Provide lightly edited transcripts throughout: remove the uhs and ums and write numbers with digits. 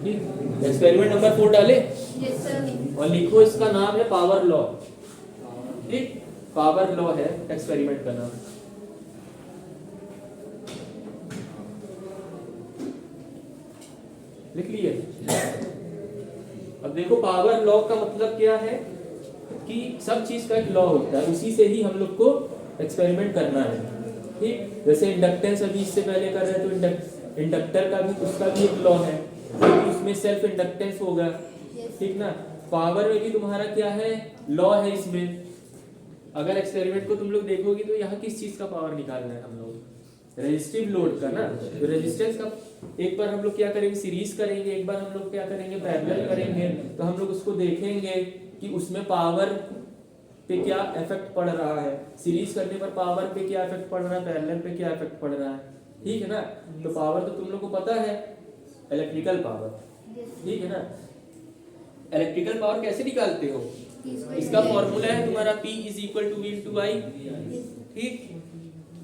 ठीक, experiment number 4 डाले yes sir. और लिखो इसका नाम है पावर लॉ। ठीक, पावर लॉ है एक्सपेरिमेंट का नाम। लिख लिए? अब देखो पावर लॉ का मतलब क्या है कि सब चीज का एक लॉ होता है, उसी से ही हम लोग को एक्सपेरिमेंट करना है। ठीक, जैसे इंडक्टेंस अभी इससे पहले कर रहे हैं तो इंडक्टर का भी उसका भी एक लॉ है, उसमें सेल्फ इंडक्टेंस होगा। ठीक ना, पावर में भी तुम्हारा क्या है, लॉ है इसमें। अगर एक्सपेरिमेंट को तुम लोग देखोगे तो यहाँ किस चीज का पावर निकालना है हम लोग, रेजिस्टिव लोड का ना। तो रेजिस्टेंस का एक बार हम लोग क्या करेंगे, सीरीज करेंगे, एक बार हम लोग क्या करेंगे, पैरेलल करेंगे। तो हम लोग उसको देखेंगे कि उसमें पावर पे क्या इफेक्ट पड़ रहा है, सीरीज करने पर पावर पे क्या इफेक्ट पड़ रहा है, पैरेलल पे क्या इफेक्ट पड़ रहा है। ठीक है ना, तो पावर तो तुम लोग को पता है, इलेक्ट्रिकल पावर। ठीक है ना, इलेक्ट्रिकल पावर कैसे निकालते हो, इसका फॉर्मूला है तुम्हारा P = V × I। ठीक,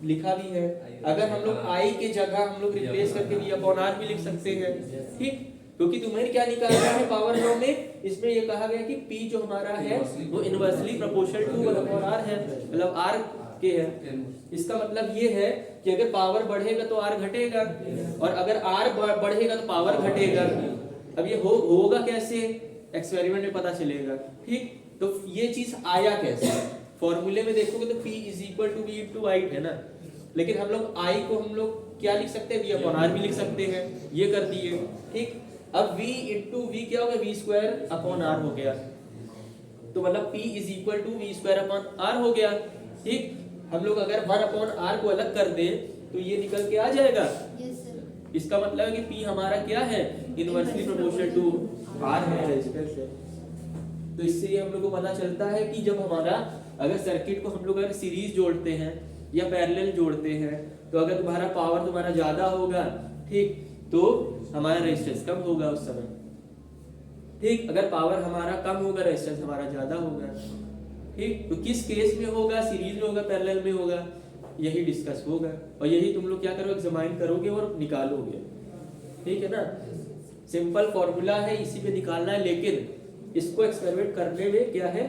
लिखा भी है। अगर हम लोग I के जगह हम लोग रिप्लेस करके V/R भी लिख सकते हैं। ठीक, क्योंकि तुम्हें क्या निकालना है पावर लॉ में, इसमें ये कहा गया कि P जो हमारा है वो इनवर्सली प्रोपोर्शनल टू 1/R है, मतलब R के है। इसका मतलब ये है कि अगर पावर बढ़ेगा तो R घटेगा, और अगर R बढ़ेगा तो पावर घटेगा। अब ये होगा कैसे, एक्सपेरिमेंट में पता चलेगा। ठीक, तो ये चीज आया कैसे, फॉर्मूले में देखोगे तो P = V × I है ना, लेकिन हम लोग I को हम लोग क्या लिख सकते हैं, V/R भी लिख सकते हैं, ये कर दिए। ठीक, अब V × V क्या हो गया, V²/R हो गया, तो मतलब P = V²/R हो गया। ठीक, हम लोग अगर 1/R को अलग कर दें तो ये निकल के आ जाएगा। Yes sir. इसका मतलब है कि P हमारा क्या है, इनवर्सली प्रोपोर्शनल टू R है, रेजिस्टेंस है। तो इससे ये हम लोग को पता चलता है कि जब हमारा अगर सर्किट को हम लोग अगर सीरीज जोड़ते हैं या पैरेलल जोड़ते हैं, तो अगर तुम्हारा पावर तुम्हारा ज्यादा होगा, ठीक, तो हमारा रेजिस्टेंस कम होगा उस समय। ठीक, अगर पावर हमारा कम होगा, रेजिस्टेंस हमारा ज्यादा होगा। ठीक, तो किस केस में होगा, सीरीज में होगा, पैरेलल में होगा, यही डिस्कस होगा, और यही तुम लोग क्या करोगे, एग्जामिन करोगे और निकालोगे। ठीक है ना, सिंपल फॉर्मूला है, इसी पे निकालना है, लेकिन इसको एक्सपेरिमेंट करने में क्या है,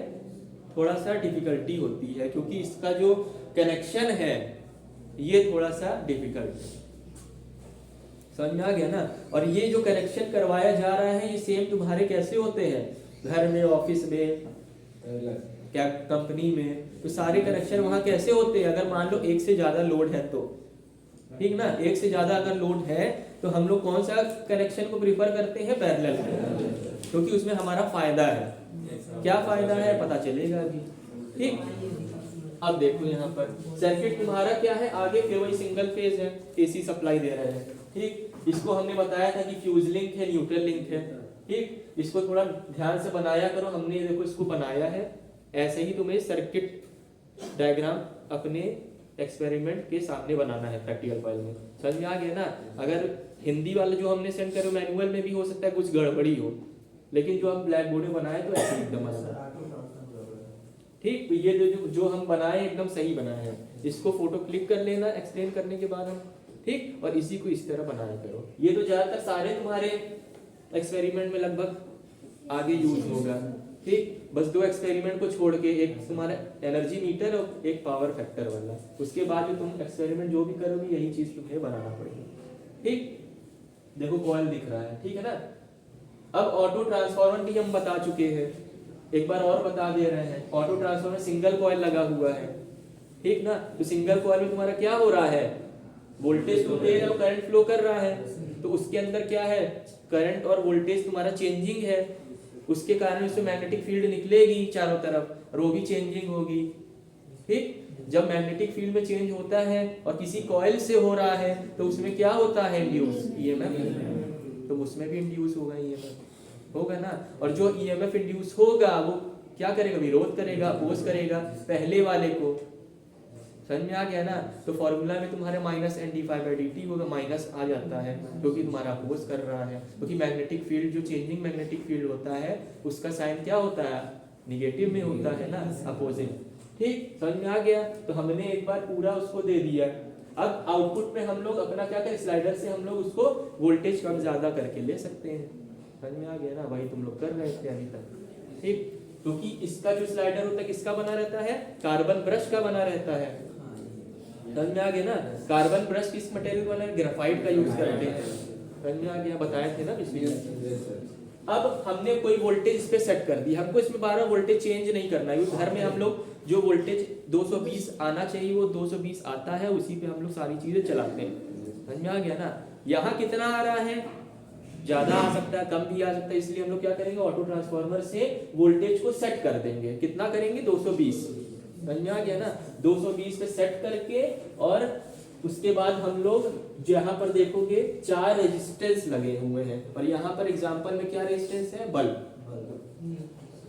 थोड़ा सा डिफिकल्टी होती है, क्योंकि इसका जो कनेक्शन है ये थोड़ा सा डिफिकल्ट है। समझ में आ गया ना, और ये जो कनेक्शन करवाया जा रहा है ये सेम तुम्हारे कैसे होते हैं, घर में, ऑफिस में, क्या कंपनी में, तो सारे कनेक्शन वहां कैसे होते हैं। अगर मान लो एक से ज्यादा लोड है तो, ठीक ना, एक से ज्यादा अगर लोड है तो हम लोग कौन सा कनेक्शन को प्रीफर करते हैं, पैरेलल, क्योंकि उसमें हमारा फायदा है। क्या फायदा है पता चलेगा अभी। ठीक, अब देखो यहाँ पर सर्किट तुम्हारा क्या है, आगे फिर वही सिंगल फेज है, एसी सप्लाई दे रहे हैं। ठीक, इसको हमने बताया था कि फ्यूज लिंक है, न्यूट्रल लिंक है। ठीक, इसको थोड़ा ध्यान से बनाया करो, हमने देखो इसको बनाया है, ऐसे ही तुम्हें सर्किट डायग्राम अपने एक्सपेरिमेंट के सामने बनाना है प्रैक्टिकल फाइल में। समझ में आ गया ना। अगर हिंदी वाले जो हमने सेंड करो मैनुअल में भी हो सकता है कुछ गड़बड़ी हो, लेकिन जो हम ब्लैक बोर्ड में बनाए तो ऐसे एकदम बनाना। ठीक, तो ये जो हम बनाए एकदम सही बनाए हैं, इसको फोटो क्लिक कर लेना एक्सप्लेन करने के बाद हम। ठीक, और इसी को इस तरह बनाया करो। ये तो ज्यादातर सारे तुम्हारे एक्सपेरिमेंट में लगभग आगे यूज होगा। ठीक, बस दो एक्सपेरिमेंट को छोड़ के, एक तुम्हारा एनर्जी मीटर और एक पावर फैक्टर वाला, उसके बाद जो तुम एक्सपेरिमेंट जो भी करोगे यही चीज तुम्हें बनाना पड़ेगी। ठीक, देखो कॉइल दिख रहा है, ठीक है ना। अब ऑटो ट्रांसफार्मर भी हम बता चुके हैं, एक बार और बता दे रहे हैं। ऑटो ट्रांसफार्मर सिंगल कॉइल लगा हुआ है, ठीक ना, तो सिंगल कॉइल में तुम्हारा क्या हो रहा है, वोल्टेज तो दे रहा है, करंट फ्लो कर रहा है, तो उसके अंदर क्या है, करंट और वोल्टेज तुम्हारा चेंजिंग है, उसके कारण उसमें मैग्नेटिक फील्ड निकलेगी चारों तरफ, और वो भी चेंजिंग होगी। ठीक, जब मैग्नेटिक फील्ड में चेंज होता है और किसी कॉइल से हो रहा है तो उसमें क्या होता है, इंड्यूस ईएमएफ, तो उसमें भी इंड्यूस होगा, ईएमएफ होगा ना। और जो ईएमएफ इंड्यूस होगा वो क्या करेगा, विरोध करेगा, अपोज करेगा पहले वाले को। समझ में आ गया ना। तो फॉर्मूला में तुम्हारे -NdΦ/dt होगा, माइनस आ जाता है क्योंकि तुम्हारा अपोज कर रहा है, क्योंकि मैग्नेटिक फील्ड जो चेंजिंग मैग्नेटिक फील्ड होता है उसका साइन क्या होता है, निगेटिव में होता है ना, अपोजिंग। ठीक, समझ में आ गया। तो हमने एक बार पूरा उसको दे दिया। अब आउटपुट में हम लोग अपना क्या करें, स्लाइडर से हम लोग उसको वोल्टेज कम ज्यादा करके ले सकते हैं। समझ में आ गया ना भाई, तुम लोग कर रहे थे अभी तक, ठीक। क्योंकि इसका जो स्लाइडर होता है किसका बना रहता है, कार्बन ब्रश का बना रहता है, समझ में आ गया ना। कार्बन ब्रश किस मटेरियल का बना है, ग्रेफाइट का यूज करते हैं, समझ में आ गया, बताए थे ना पिछली बार। अब हमने कोई वोल्टेज इस पे सेट कर दी, हमको इसमें 12 वोल्टेज चेंज नहीं करना है, घर में हम लोग जो वोल्टेज 220 आना चाहिए वो 220 आता है, उसी पे हम लोग सारी चीजें चलाते हैं, समझ में आ गया ना। यहाँ कितना आ रहा है, ज्यादा आ सकता है, कम भी आ सकता है, इसलिए हम लोग क्या करेंगे, ऑटो ट्रांसफार्मर से वोल्टेज को सेट कर देंगे। कितना करेंगे, 220, समझ में आ गया ना। 220 पे सेट करके और उसके बाद हम लोग यहाँ पर देखोगे 4 रेजिस्टेंस लगे हुए हैं, और यहाँ पर एग्जांपल में क्या रेजिस्टेंस है, बल्ब,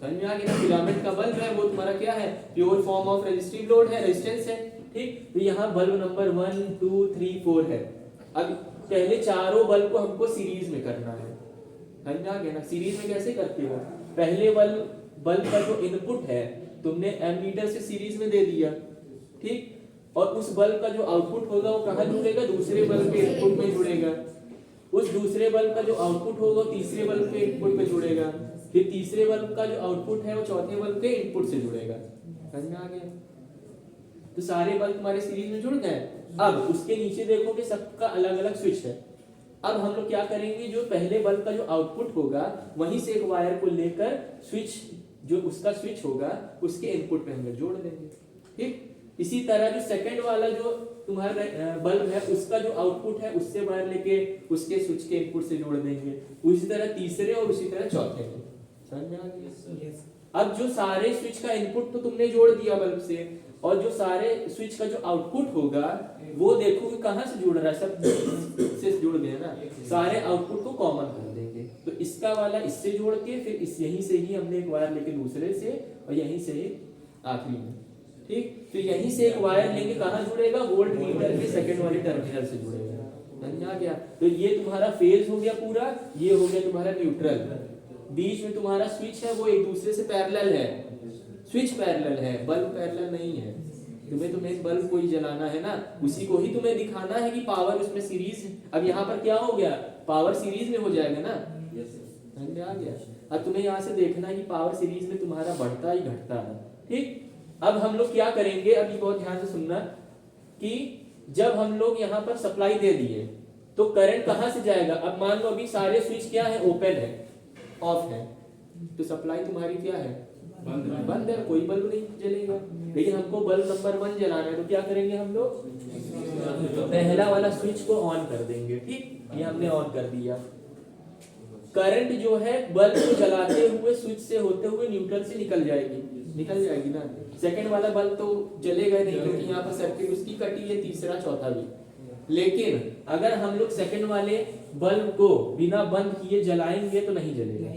समझ में आ गया ना। फिलामेंट का बल्ब है वो तुम्हारा क्या है, pure form of resistive load है, रेजिस्टेंस है, ठीक। तो यहाँ बल्ब नंबर 1 2 3 4 है। अब पहले चारों बल्ब को हमको सीरीज में करना है, समझ में आ गया ना। सीरीज में कैसे करते हो, पहले बल्ब का जो इनपुट है तुमने एमीटर से सीरीज में दे दिया, ठीक, और उस बल्ब का जो आउटपुट होगा वो कहाँ जुड़ेगा, दूसरे बल्ब के इनपुट में जुड़ेगा। उस दूसरे बल्ब का जो आउटपुट होगा तीसरे बल्ब के इनपुट में जुड़ेगा, फिर तीसरे बल्ब का जो आउटपुट है वो चौथे बल्ब के इनपुट से जुड़ेगा, समझ में आ गया। तो सारे बल्ब तुम्हारे सीरीज में जुड़ गए। अब उसके नीचे देखोगे सबका अलग अलग स्विच है। अब हम लोग क्या करेंगे, जो पहले बल्ब का जो आउटपुट होगा वहीं से एक वायर को लेकर स्विच, जो उसका स्विच होगा उसके इनपुट पे हम लोग जोड़ देंगे, ठीक। इसी तरह जो सेकंड वाला जो तुम्हारा बल्ब है उसका जो आउटपुट है उससे वायर लेके उसके स्विच के इनपुट से जोड़ देंगे। उसी तरह तीसरे और उसी तरह चौथे में, समझ में आ गया। अब जो सारे स्विच का इनपुट तो तुमने जोड़ दिया बल्ब से, और जो सारे स्विच का जो आउटपुट होगा वो देखो कि कहाँ से जुड़ रहा है, सब से जुड़ गया ना। सारे आउटपुट को कॉमन कर देंगे, तो इसका वाला इससे जोड़ के फिर इस यहीं से ही हमने एक वायर लेके दूसरे से, और यहीं से ही आखिरी में, ठीक। फिर यहीं से एक वायर लेके कहाँ जुड़ेगा, वोल्ट मीटर के सेकंड वाले टर्मिनल से जुड़ेगा, समझ आ गया। तो ये तुम्हारा फेज हो गया पूरा, ये हो गया तुम्हारा न्यूट्रल। बीच में तुम्हारा स्विच है वो एक दूसरे से पैरेलल है, स्विच पैरेलल है, बल्ब पैरेलल नहीं है। तुम्हें बल्ब को ही जलाना है ना, उसी को ही तुम्हें दिखाना है कि पावर उसमें सीरीज है। अब यहाँ पर क्या हो गया, पावर सीरीज में हो जाएगा ना, समझ में आ गया। अब तुम्हें यहाँ से देखना है कि पावर सीरीज में तुम्हारा बढ़ता ही घटता है, ठीक। अब हम लोग क्या करेंगे, अभी बहुत ध्यान से सुनना, कि जब हम लोग यहाँ पर सप्लाई दे दिए तो करंट कहाँ से जाएगा। अब मान लो अभी सारे स्विच क्या है, ओपन है, ऑफ है, तो सप्लाई तुम्हारी क्या है, बंद है, कोई बल्ब नहीं जलेगा। लेकिन हमको बल्ब नंबर 1 जलाना है, तो क्या करेंगे हम लोग, पहला वाला स्विच को ऑन कर देंगे, ठीक। ये हमने ऑन कर दिया। करंट जो है बल्ब को जलाते हुए स्विच से होते हुए न्यूट्रल से निकल जाएगी ना। सेकंड वाला बल्ब तो जलेगा नहीं, क्योंकि यहाँ पर सर्किट उसकी कटी है, तीसरा चौथा भी। लेकिन अगर हम लोग सेकंड वाले बल्ब को बिना बंद किए जलाएंगे तो नहीं जलेगा,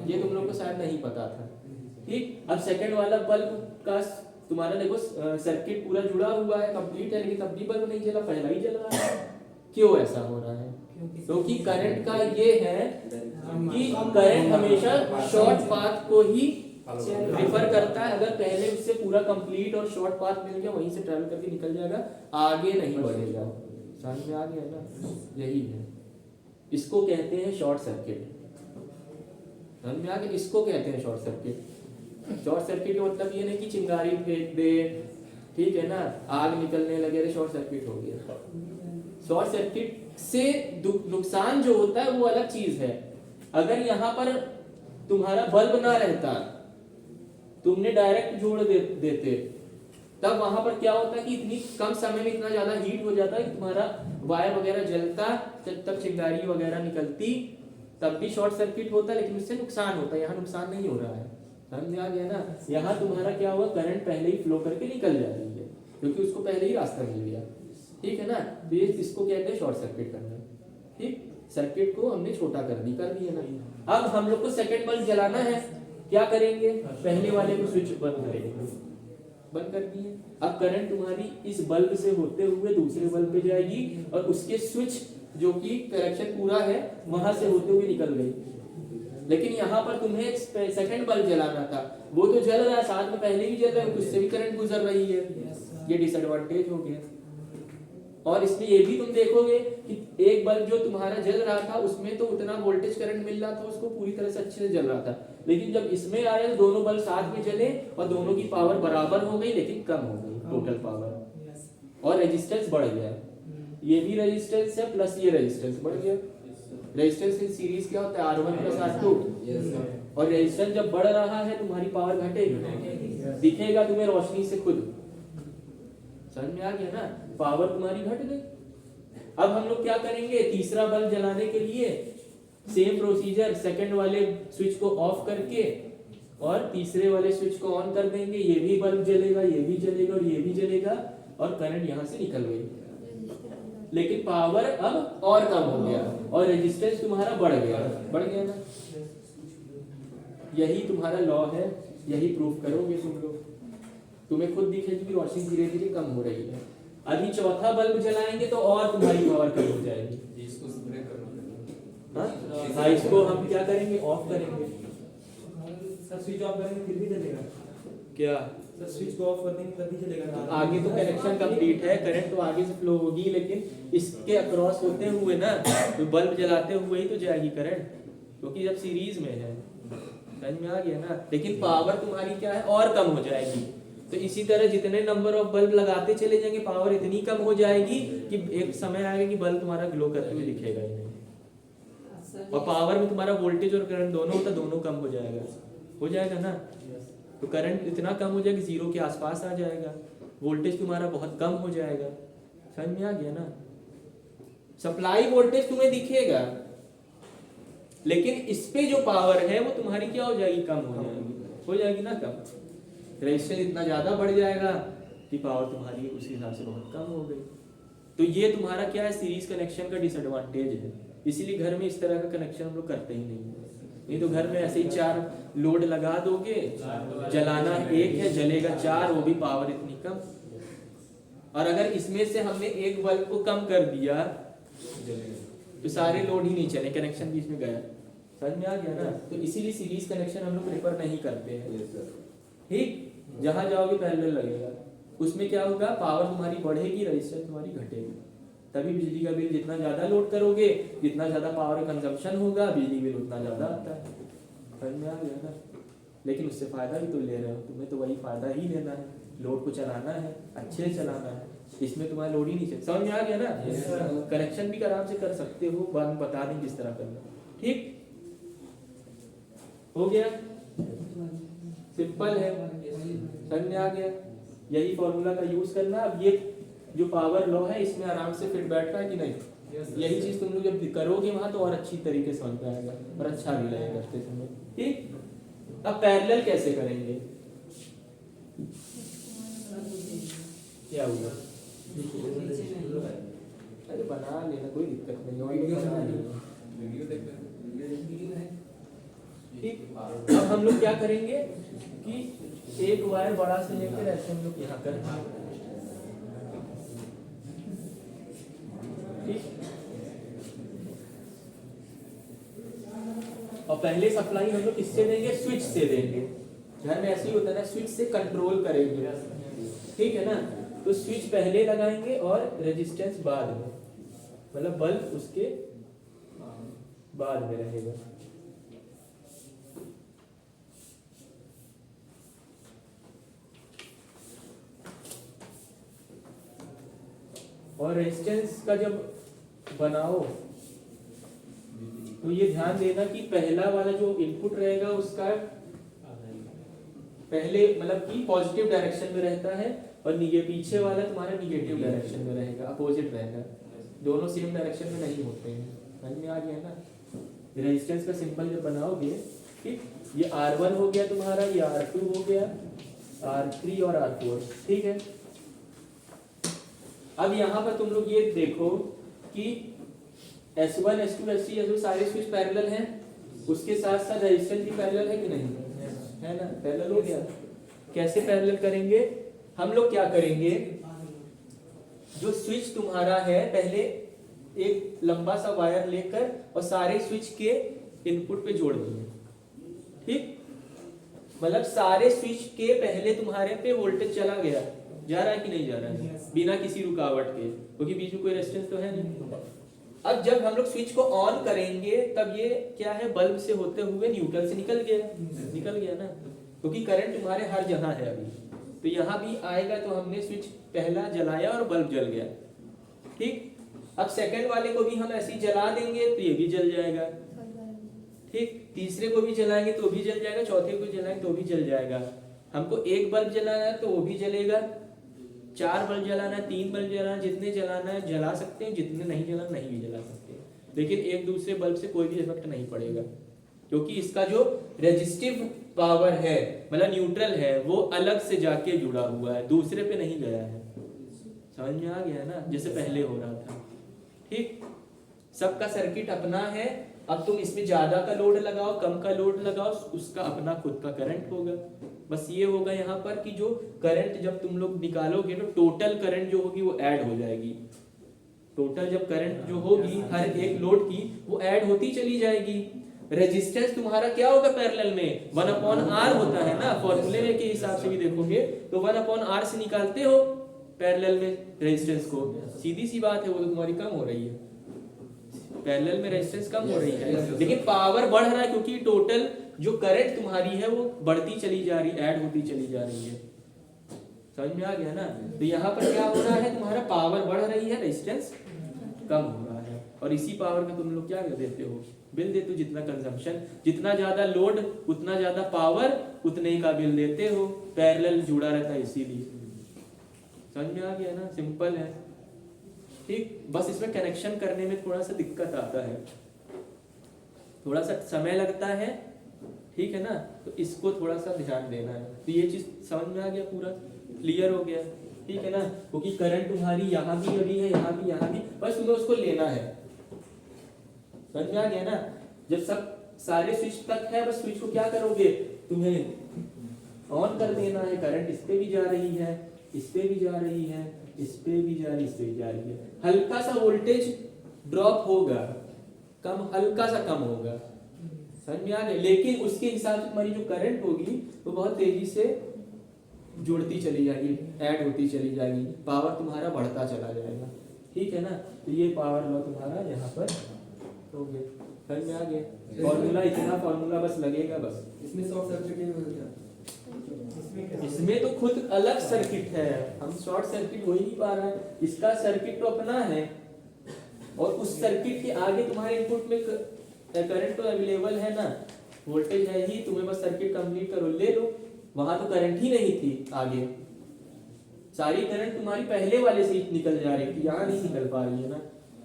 ये तुम लोग को शायद नहीं पता था, ठीक। अब सेकंड वाला बल्ब का तुम्हारा देखो सर्किट पूरा जुड़ा हुआ है, कंप्लीट है, लेकिन तब भी बल्ब नहीं जला, पहला ही जल रहा है। क्यों ऐसा हो रहा है, क्योंकि करंट का ये है कि करंट हमेशा शॉर्ट पाथ को ही प्रेफर करता है। अगर पहले उससे पूरा कंप्लीट और शॉर्ट पाथ मिल गया, वहीं से ट्रैवल करके निकल जाएगा, आगे नहीं बढ़ेगा, समझ में आ गया ना। यही है, इसको कहते हैं शॉर्ट सर्किट, समझ में आ गया। इसको कहते हैं शॉर्ट सर्किट। शॉर्ट सर्किट का मतलब ये नहीं कि चिंगारी फेंक दे, ठीक है ना, आग निकलने लगे, शॉर्ट सर्किट हो गया। शॉर्ट सर्किट से नुकसान जो होता है वो अलग चीज है। अगर यहाँ पर तुम्हारा बल्ब ना रहता, तुमने डायरेक्ट जोड़ देते, तब वहां पर क्या होता है कि इतनी कम समय में इतना ज्यादा हीट हो जाता है कि तुम्हारा वायर वगैरह जलता, तब चिंगारी वगैरह निकलती, तब भी शॉर्ट सर्किट होता, लेकिन उससे नुकसान होता है। यहाँ नुकसान नहीं हो रहा है, समझ आ गया ना। यहाँ तुम्हारा क्या हुआ, करंट पहले ही फ्लो करके निकल जा रही है, क्योंकि उसको पहले ही रास्ता मिल गया, ठीक है ना। तो ये इसको कहते हैं शॉर्ट सर्किट करना, ठीक। सर्किट को हमने छोटा कर दिया ना। अब हम लोग को सेकंड बल्ब जलाना है, क्या करेंगे, पहले वाले को स्विच बंद करेंगे, बंद कर दिए। अब करंट तुम्हारी इस बल्ब से होते हुए दूसरे बल्ब पे जाएगी, और उसके स्विच जो कि कनेक्शन पूरा है वहां से होते हुए निकल गई। लेकिन यहाँ पर तुम्हें सेकंड बल्ब जलाना था, वो तो जल रहा है, साथ में पहले भी जल रहा है, उससे भी करंट गुजर रही है, ये डिसएडवांटेज हो गया। और इसमें ये भी तुम देखोगे कि एक बल्ब जो तुम्हारा जल रहा था उसमें तो उतना वोल्टेज करंट मिल रहा था, उसको पूरी तरह से अच्छे से जल रहा था, लेकिन जब इसमें आया तो दोनों बल्ब साथ में जले और दोनों की पावर बराबर हो गई लेकिन कम हो गई टोटल पावर, और रेजिस्टेंस बढ़ गया। ये भी रेजिस्टेंस है प्लस ये रेजिस्टेंस बढ़ गया। रेजिस्टेंस इन सीरीज क्या होता है R1 प्लस R2, और रेजिस्टेंस जब बढ़ रहा है तुम्हारी पावर घटेगी, दिखेगा तुम्हें रोशनी से खुद, समझ में आ गया ना, पावर तुम्हारी घट गई। अब हम लोग क्या करेंगे, तीसरा बल्ब जलाने के लिए सेम प्रोसीजर, सेकंड वाले स्विच को ऑफ करके और तीसरे वाले स्विच को ऑन कर देंगे, ये भी बल्ब जलेगा, ये भी जलेगा और ये भी जलेगा, और करंट यहां से निकल गई, लेकिन पावर अब और कम हो गया और रेजिस्टेंस तुम्हारा बढ़ गया ना। यही तुम्हारा लॉ है, यही प्रूफ करोगे तुम लोग, तुम्हें खुद दिखेगी कि रोशनी धीरे धीरे कम हो रही है। अभी चौथा बल्ब जलाएंगे तो और तुम्हारी पावर कम हो जाएगी। इसको स्प्रे करना हाँ हाँ, इसको हम क्या करेंगे, ऑफ करेंगे। सर स्विच ऑफ करेंगे फिर भी चलेगा क्या सर, स्विच को ऑफ कर देंगे तभी चलेगा। आगे तो कनेक्शन कंप्लीट है, करंट तो आगे से फ्लो होगी, लेकिन इसके अक्रॉस होते हुए ना तो बल्ब जलाते हुए ही तो जाएगी करंट, क्योंकि जब सीरीज में है, समझ में आ गया ना। लेकिन पावर तुम्हारी क्या है, और कम हो जाएगी। तो इसी तरह जितने नंबर ऑफ बल्ब लगाते चले जाएंगे पावर इतनी कम हो जाएगी कि एक समय आएगा कि बल्ब तुम्हारा ग्लो करते हुए दिखेगा ही नहीं, और पावर में तुम्हारा वोल्टेज और करंट दोनों होता, दोनों कम हो जाएगा ना। तो करंट इतना कम हो जाएगा, जीरो के आसपास आ जाएगा, वोल्टेज तुम्हारा बहुत कम हो जाएगा, समझ में आ गया ना। सप्लाई वोल्टेज तुम्हें दिखेगा, लेकिन इस पे जो पावर है वो तुम्हारी क्या हो जाएगी, कम हो जाएगी ना कम। रेजिस्टेंस इतना ज्यादा बढ़ जाएगा कि पावर तुम्हारी उस हिसाब से बहुत कम हो गई। तो ये तुम्हारा क्या है, सीरीज कनेक्शन का डिसएडवांटेज है। इसीलिए घर में इस तरह का कनेक्शन हम लोग करते ही नहीं तो घर में ऐसे ही 4 लोड लगा दोगे, जलाना एक है, जलेगा 4, वो भी पावर इतनी कम। और अगर इसमें से हमने एक बल्ब को कम कर दिया तो सारे लोड ही नहीं चले, कनेक्शन बीच में गया, समझ में आ गया ना। तो इसीलिए सीरीज कनेक्शन हम लोग प्रेफर नहीं करते हैं। ठीक, जहां जाओगे पैरेलल लगेगा, उसमें क्या होगा, पावर तुम्हारी बढ़ेगी, रेजिस्टेंस तुम्हारी घटेगी, तभी बिजली का बिल जितना ज्यादा लोड करोगे, जितना ज्यादा पावर कंजम्पशन होगा, बिजली बिल उतना ज्यादा आता है, समझ में आ गया ना। लेकिन उससे फायदा भी तो ले रहे हो, तुम्हें तो वही फायदा ही लेना है, लोड को चलाना है, अच्छे से चलाना है, इसमें तुम्हारा लोड ही नहीं चल, समझ में आ गया ना। कनेक्शन भी आराम से कर सकते हो, बाद में बता दें किस तरह करना, ठीक हो गया, सिंपल है, समझ में आ गया। यही फॉर्मूला का यूज करना। अब ये जो पावर लॉ है इसमें आराम से फिट बैठता है कि नहीं, यही चीज तुम लोग जब करोगे वहां तो और अच्छी तरीके से समझ में आएगा और अच्छा भी लगेगा करते समय, ठीक। अब पैरेलल कैसे करेंगे, क्या होगा, अरे बना लेना, कोई दिक्कत नहीं है, ठीक। अब हम लोग क्या करेंगे कि एक वायर बड़ा से लेकर ऐसे हम लोग यहाँ करेंगे, ठीक। और पहले सप्लाई हम लोग किससे देंगे, स्विच से देंगे। घर में ऐसे ही होता है ना, स्विच से कंट्रोल करेंगे, ठीक है ना। तो स्विच पहले लगाएंगे और रेजिस्टेंस बाद में, मतलब बल्ब उसके बाद में रहेगा। और रेजिस्टेंस का जब बनाओ तो ये ध्यान देना कि पहला वाला जो इनपुट रहेगा उसका पहले मतलब कि पॉजिटिव डायरेक्शन में रहता है, और पीछे वाला तुम्हारा निगेटिव डायरेक्शन में रहेगा, अपोजिट रहेगा, दोनों सेम डायरेक्शन में नहीं होते हैं, समझ में आ गया ना। रेजिस्टेंस का सिंबल जब बनाओगे, ठीक, ये R1 हो गया तुम्हारा, ये R2 हो गया, R3 और R4, ठीक है। अब यहाँ पर तुम लोग ये देखो कि S1, S2, S3, S4 सारे स्विच पैरेलल हैं, उसके साथ साथ रेजिस्टेंस भी पैरेलल है कि नहीं, है ना, पैरेलल हो गया। कैसे पैरेलल करेंगे, हम लोग क्या करेंगे, जो स्विच तुम्हारा है पहले एक लंबा सा वायर लेकर और सारे स्विच के इनपुट पे जोड़ देंगे, ठीक। मतलब सारे स्विच के पहले तुम्हारे पे वोल्टेज चला गया, जा रहा है कि नहीं जा रहा है, बिना किसी रुकावट के, क्योंकि बीच में कोई रेजिस्टेंस तो है नहीं। अब जब हम लोग स्विच को ऑन करेंगे तब ये क्या है, बल्ब से होते हुए न्यूट्रल से निकल गया ना, क्योंकि करंट तुम्हारे हर जगह है अभी, तो यहाँ भी आएगा। तो हमने स्विच पहला जलाया और बल्ब जल गया, ठीक। अब सेकंड वाले को भी हम ऐसे ही जला देंगे तो ये भी जल जाएगा, ठीक। तीसरे को भी जलाएंगे तो भी जल जाएगा, चौथे को जलाएंगे तो भी जल जाएगा। हमको एक बल्ब जलाना है तो वो भी जलेगा, 4 बल्ब जलाना है, 3 बल्ब जलाना है, जितने जलाना है जला सकते हैं, जितने नहीं जलाना नहीं भी जला सकते हैं, लेकिन एक दूसरे बल्ब से कोई भी इफेक्ट नहीं पड़ेगा, क्योंकि इसका जो रेजिस्टिव पावर है, मतलब न्यूट्रल है, वो अलग से जाके जुड़ा हुआ है, दूसरे पे नहीं गया है। समझ में आ गया ना, जैसे पहले हो रहा था, ठीक। सबका सर्किट अपना है। अब तुम इसमें ज्यादा का लोड लगाओ, कम का लोड लगाओ, उसका अपना खुद का करंट होगा। बस ये होगा यहाँ पर कि जो करंट जब तुम लोग निकालोगे तो टोटल करंट जो होगी वो ऐड हो जाएगी। टोटल जब करंट जो होगी हर एक लोड की वो ऐड होती चली जाएगी। रेजिस्टेंस तुम्हारा क्या होगा पैरेलल में, 1/R होता है ना, फॉर्मूले के हिसाब से भी देखोगे तो 1/R से निकालते हो पैरेलल में रेजिस्टेंस को, सीधी सी बात है, वो तो तुम्हारी कम हो रही है, पैरेलल में रेजिस्टेंस कम हो रही है, लेकिन पावर बढ़ रहा है क्योंकि टोटल जो करंट तुम्हारी है वो बढ़ती चली जा रही, ऐड होती चली जा रही है। समझ में आ गया ना। तो यहाँ पर क्या हो रहा है, तुम्हारा पावर बढ़ रही है, रेजिस्टेंस कम हो रहा है, और इसी पावर में तुम लोग क्या कर देते हो, बिल देते हो। जितना कंजम्पशन, जितना ज्यादा लोड उतना ज्यादा पावर, उतने ही का बिल देते हो, पैरेलल जुड़ा रहता है इसीलिए। समझ में आ गया ना, सिंपल है, ठीक। बस इसमें कनेक्शन करने में थोड़ा सा दिक्कत आता है, थोड़ा सा समय लगता है, ठीक है ना, तो इसको थोड़ा सा ध्यान देना है। तो ये चीज समझ में आ गया, पूरा क्लियर हो गया, ठीक है ना, क्योंकि करंट तुम्हारी यहाँ भी अभी है, यहाँ भी, बस तुम्हें उसको लेना है। समझ में आ गया ना। जब सब सारे स्विच तक है, बस स्विच को क्या करोगे, तुम्हें ऑन कर देना है। करंट इस पे भी जा रही है, इस पे भी जा रही है, इस पे भी जा रही है, इस पे भी जा रही है। हल्का सा वोल्टेज ड्रॉप होगा, कम, हल्का सा कम होगा, समझ में आ गया, लेकिन उसके हिसाब से तुम्हारी जो करंट होगी वो बहुत तेजी से जुड़ती चली जाएगी, ऐड होती चली जाएगी, पावर तुम्हारा बढ़ता चला जाएगा, ठीक है ना। तो ये पावर लॉ तुम्हारा यहाँ पर हो गया, समझ में आ गया। फॉर्मूला इतना, फॉर्मूला बस लगेगा बस। इसमें शॉर्ट सर्किट नहीं होगा क्या? इसमें तो खुद अलग सर्किट है, हम शॉर्ट सर्किट हो ही नहीं पा रहा है। इसका सर्किट तो अपना है, और उस सर्किट के आगे तुम्हारे इनपुट में करंट तो अवेलेबल है ना, वोल्टेज है ही, तुम्हें बस सर्किट कंप्लीट करो, ले लो। वहां तो करंट ही नहीं थी, आगे सारी करंट तुम्हारी पहले वाले से निकल जा रही थी, यहाँ नहीं निकल पा रही है ना।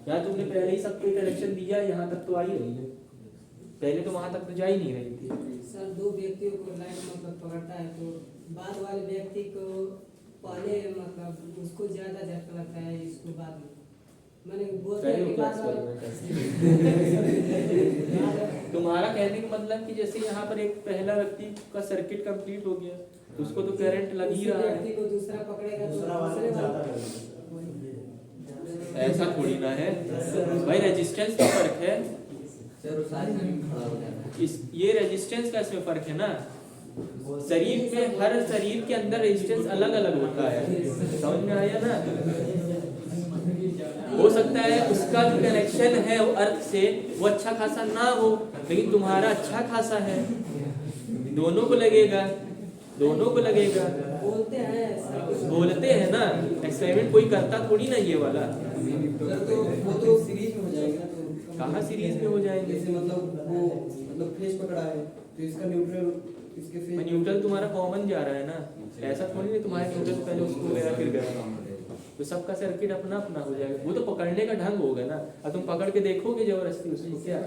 यहाँ तुमने पहले ही सब कोई कनेक्शन दिया, यहाँ तक तो आ ही रही है, पहले तो वहां तक तो जा ही नहीं रही थी। सर, 2 व्यक्तियों को लाइन मतलब पकड़ता है तो बाद वाले व्यक्ति को पहले मतलब उसको ज्यादा झटका लगता है, इसको बाद में मैंने बोलते हैं कि बाद तुम्हारा कहने का मतलब कि जैसे यहाँ पर एक पहला व्यक्ति का सर्किट कंप्लीट हो गया तो उसको तो करंट लग ही रहा है, व्यक्ति को दूसरा पकड़ेगा तो दूसरे वाला ऐसा थोड़ी ना है भाई, रेजिस्टेंस का फर्क है। इस ये रेजिस्टेंस का इसमें फर्क है ना, शरीर में, हर शरीर के अंदर रेजिस्टेंस अलग अलग होता है, समझ में आया ना। हो सकता है उसका जो कनेक्शन है वो अर्थ से वो अच्छा खासा ना हो, लेकिन तुम्हारा अच्छा खासा है, दोनों को लगेगा, दोनों को लगेगा। बोलते हैं ना, एक्सपेरिमेंट कोई करता थोड़ी ना ये वाला। तो वो तो सीरीज में हो जाएगा, तो कहाँ सीरीज में हो जाएंगे, जैसे मतलब वो मतलब फेज पकड़ा है तो इसका न्यूट्रल इसके फेज, न्यूट्रल तुम्हारा कॉमन जा रहा है ना, ऐसा थोड़ी नहीं तुम्हारे न्यूट्रल से पहले उसको गया फिर गया, तो सबका सर्किट अपना अपना हो जाएगा। वो तो पकड़ने का ढंग होगा ना, अब तुम पकड़ के देखोगे जबरदस्ती उसको, क्या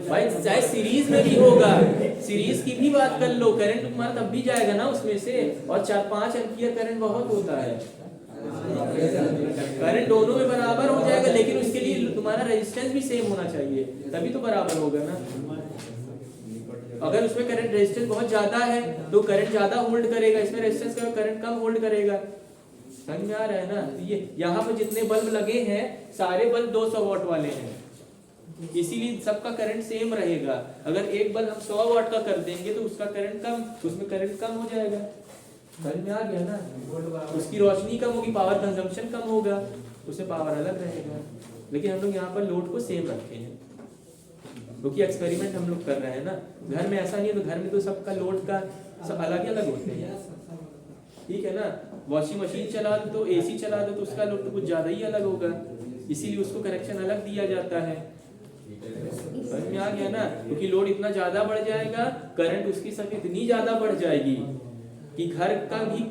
भाई, चाहे सीरीज में भी होगा, सीरीज की भी बात कर लो, करंट तुम्हारा तब भी जाएगा ना उसमें से, और 4-5 एम्पीयर करंट बहुत होता है, करंट दोनों में बराबर हो जाएगा, लेकिन उसके लिए तुम्हारा रेजिस्टेंस भी सेम होना चाहिए, तभी तो बराबर होगा ना। अगर उसमें करंट रेजिस्टेंस बहुत ज्यादा है तो करंट ज्यादा होल्ड करेगा, इसमें रेजिस्टेंस का करंट कम होल्ड करेगा, समझ में आ रहा है ना। तो ये यहाँ पर जितने बल्ब लगे हैं सारे बल्ब 200 वाट वाले हैं, इसीलिए सबका करंट सेम रहेगा। अगर एक बल्ब हम 100 वाट का कर देंगे तो उसका करंट कम, उसमें करंट कम हो जाएगा, समझ में आ गया ना। उसकी रोशनी कम होगी, पावर कंजम्पशन कम होगा, उससे पावर अलग रहेगा। लेकिन हम लोग यहाँ पर लोड को सेम रखे हैं क्योंकि एक्सपेरिमेंट हम लोग कर रहे हैं ना। घर में ऐसा नहीं है, तो घर में तो सबका लोड का सब अलग अलग होते हैं, ठीक है ना। वॉशिंग मशीन चला दो तो एसी चला दो तो उसका लोड तो कुछ ज़्यादा ही अलग होगा, इसीलिए उसको कनेक्शन अलग दिया जाता है। समझ में आ गया ना। क्योंकि लोड इतना ज़्यादा बढ़ जाएगा, करंट उसकी संख्या इतनी ज़्यादा बढ़ जाएगी कि घर का भी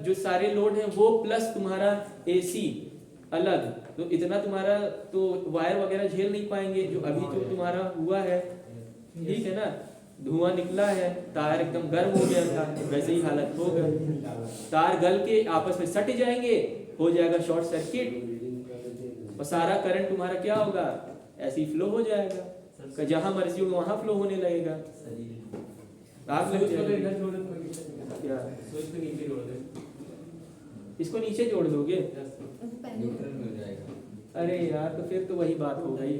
जो सारे लोड हैं वो प्लस तुम्हारा एसी अलग, तो इतना तुम्हारा तो वायर वगैरह झेल नहीं पाएंगे, जो अभी तो तुम्हारा हुआ है, ठीक है ना। धुआं निकला है, तार एकदम गर्म हो गया था, वैसे ही हालत होगा। तार गल के आपस में सट जाएंगे, हो जाएगा शॉर्ट सर्किट, और सारा करंट तुम्हारा क्या होगा, ऐसे ही फ्लो हो जाएगा, जहां मर्जी होगा वहां फ्लो होने लगेगा। आग लग जाएगी। क्या इसको नीचे जोड़ दोगे? अरे यार, तो फिर तो वही बात हो गई,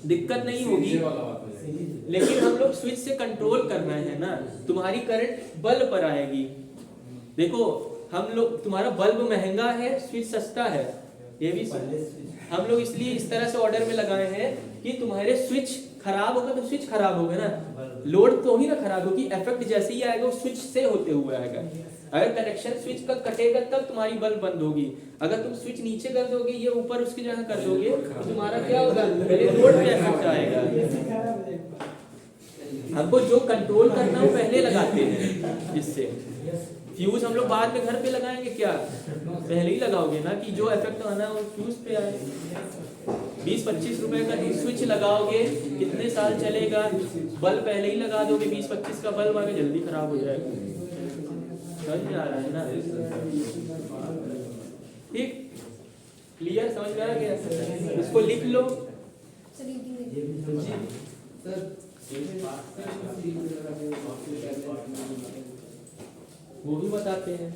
दिक्कत नहीं होगी। लेकिन हम लोग स्विच से कंट्रोल करना है ना, तुम्हारी करंट बल्ब पर आएगी। देखो हम लोग, तुम्हारा बल्ब महंगा है, स्विच सस्ता है, ये भी हम लोग इसलिए इस तरह से ऑर्डर में लगाए हैं कि तुम्हारे स्विच खराब होगा तो स्विच खराब होगा ना, लोड तो ही ना खराब होगी, इफेक्ट जैसे ही आएगा वो स्विच से होते हुए आएगा। अगर कनेक्शन स्विच का कटेगा तब तुम्हारी बल्ब बंद होगी। अगर तुम स्विच नीचे कर दोगे, ये ऊपर उसकी जगह कर दोगे, तो तुम्हारा क्या होगा, पहले लोड पे इफेक्ट आएगा। हमको जो कंट्रोल करना है वो पहले लगाते हैं, जिससे फ्यूज हम लोग बाद में घर पे लगाएंगे, क्या पहले ही लगाओगे ना कि जो इफेक्ट आना है वो फ्यूज पे आए। 20-25 रुपए का स्विच लगाओगे, कितने साल चलेगा, बल्ब पहले ही लगा दोगे, 20-25 का बल्ब आगे जल्दी खराब हो जाएगा। समझ में आ रहा है ना? ठीक, क्लियर, समझ में आ गया? इसको लिख लो। वो भी बताते हैं।